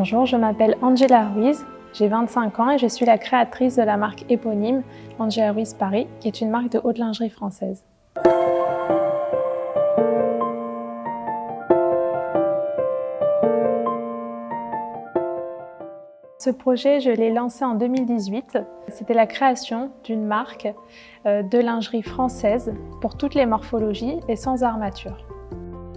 Bonjour, je m'appelle Angela Ruiz, j'ai 25 ans et je suis la créatrice de la marque éponyme Angela Ruiz Paris, qui est une marque de haute lingerie française. Ce projet, je l'ai lancé en 2018. C'était la création d'une marque de lingerie française pour toutes les morphologies et sans armature.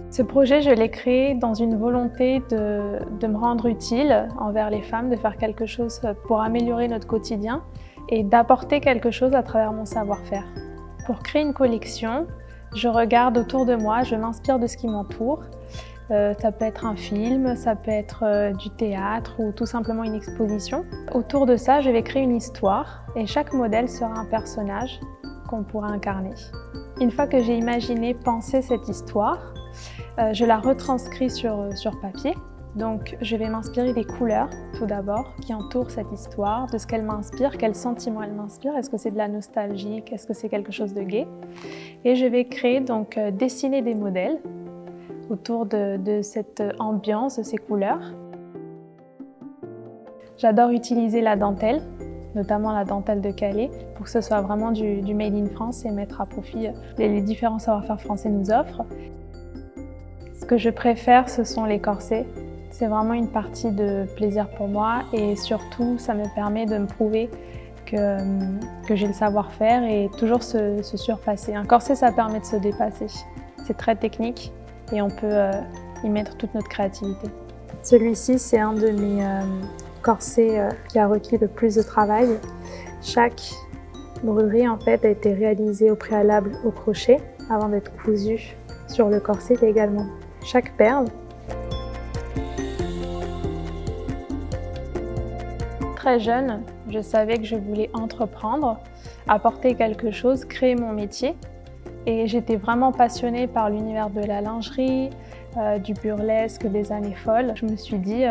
Ce projet, je l'ai créé dans une volonté de me rendre utile envers les femmes, de faire quelque chose pour améliorer notre quotidien et d'apporter quelque chose à travers mon savoir-faire. Pour créer une collection, je regarde autour de moi, je m'inspire de ce qui m'entoure. Ça peut être un film, ça peut être du théâtre ou tout simplement une exposition. Autour de ça, je vais créer une histoire et chaque modèle sera un personnage qu'on pourra incarner. Une fois que j'ai imaginé, pensé cette histoire, je la retranscris sur papier. Donc je vais m'inspirer des couleurs tout d'abord qui entourent cette histoire, de ce qu'elle m'inspire, quel sentiment elle m'inspire, est-ce que c'est de la nostalgie, est-ce que c'est quelque chose de gai. Et je vais créer, donc dessiner des modèles autour de cette ambiance, de ces couleurs. J'adore utiliser la dentelle, notamment la dentelle de Calais, pour que ce soit vraiment du made in France et mettre à profit les différents savoir-faire français nous offrent. Ce que je préfère, ce sont les corsets. C'est vraiment une partie de plaisir pour moi et surtout, ça me permet de me prouver que j'ai le savoir-faire et toujours se surpasser. Un corset, ça permet de se dépasser. C'est très technique et on peut y mettre toute notre créativité. Celui-ci, c'est un de mes corsets qui a requis le plus de travail. Chaque broderie, en fait, a été réalisée au préalable au crochet avant d'être cousue sur le corset également. Chaque perle. Très jeune, je savais que je voulais entreprendre, apporter quelque chose, créer mon métier. Et j'étais vraiment passionnée par l'univers de la lingerie, du burlesque, des années folles. Je me suis dit,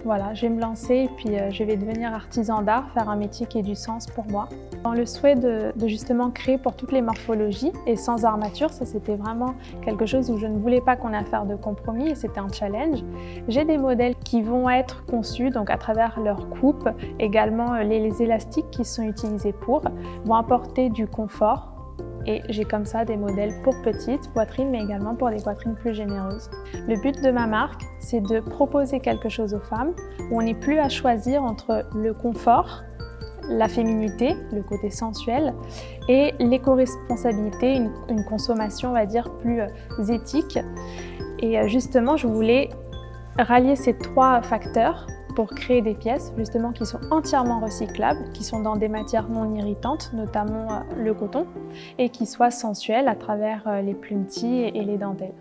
voilà, je vais me lancer et puis je vais devenir artisan d'art, faire un métier qui ait du sens pour moi. Dans le souhait de justement créer pour toutes les morphologies et sans armature, ça c'était vraiment quelque chose où je ne voulais pas qu'on ait à faire de compromis et c'était un challenge. J'ai des modèles qui vont être conçus donc à travers leur coupe, également les élastiques qui sont utilisés vont apporter du confort. Et j'ai comme ça des modèles pour petites poitrines, mais également pour des poitrines plus généreuses. Le but de ma marque, c'est de proposer quelque chose aux femmes où on n'est plus à choisir entre le confort, la féminité, le côté sensuel, et l'éco-responsabilité, une consommation, on va dire, plus éthique. Et justement, je voulais rallier ces trois facteurs pour créer des pièces justement qui sont entièrement recyclables, qui sont dans des matières non irritantes, notamment le coton, et qui soient sensuelles à travers les plumetis et les dentelles.